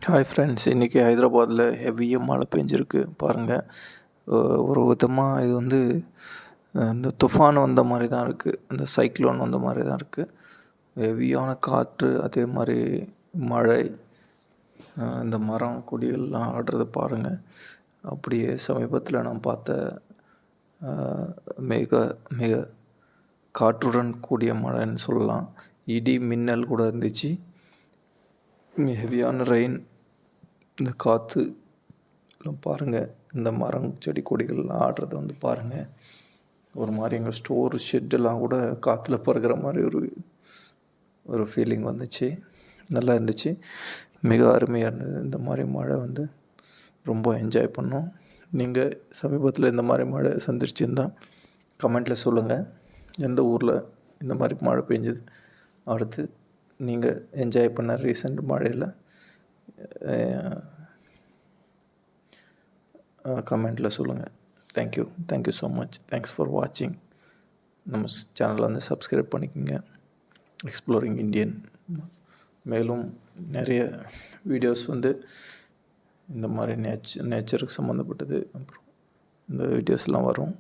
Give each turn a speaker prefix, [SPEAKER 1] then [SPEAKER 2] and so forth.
[SPEAKER 1] Hi friends, இன்றைக்கி ஹைதராபாத்தில் ஹெவியாக மழை பெஞ்சிருக்கு பாருங்கள். ஒரு விதமாக இது இந்த துஃபான் வந்த மாதிரி தான் இருக்குது, இந்த சைக்ளோன் வந்த மாதிரி தான் இருக்குது. ஹெவியான காற்று, அதே மாதிரி மழை, இந்த மரம் கொடிகள்லாம் ஆடுறத பாருங்கள். அப்படியே சமீபத்தில் நான் பார்த்த மிக காற்றுடன் கூடிய மழைன்னு சொல்லலாம். இடி மின்னல் கூட இருந்துச்சு. ஹெவியான ரெயின், இந்த காற்று எல்லாம் பாருங்கள். இந்த மரம் செடி கொடிகள்லாம் ஆடுறத பாருங்கள். ஒரு மாதிரி எங்கள் ஸ்டோர் ஷெட்டெல்லாம் கூட காற்றுல பறக்கிற மாதிரி ஒரு ஃபீலிங் வந்துச்சு. நல்லா இருந்துச்சு, மிக அருமையாக இருந்தது. இந்த மாதிரி மழை ரொம்ப என்ஜாய் பண்ணோம். நீங்கள் சமீபத்தில் இந்த மாதிரி மழை சந்திச்சிருந்தால் கமெண்ட்டில் சொல்லுங்கள். எந்த ஊரில் இந்த மாதிரி மழை பெஞ்சது, அடுத்து நீங்கள் என்ஜாய் பண்ண ரீசெண்ட் மழையில் கமெண்ட்டில் சொல்லுங்கள். Thank you so much. Thanks for வாட்சிங். நம்ம சேனலை சப்ஸ்கிரைப் பண்ணிக்கோங்க, எக்ஸ்ப்ளோரிங் இந்தியன். மேலும் நிறைய வீடியோஸ் இந்த மாதிரி நேச்சருக்கு சம்மந்தப்பட்டது, அப்புறம் இந்த வீடியோஸ்லாம் வரும்.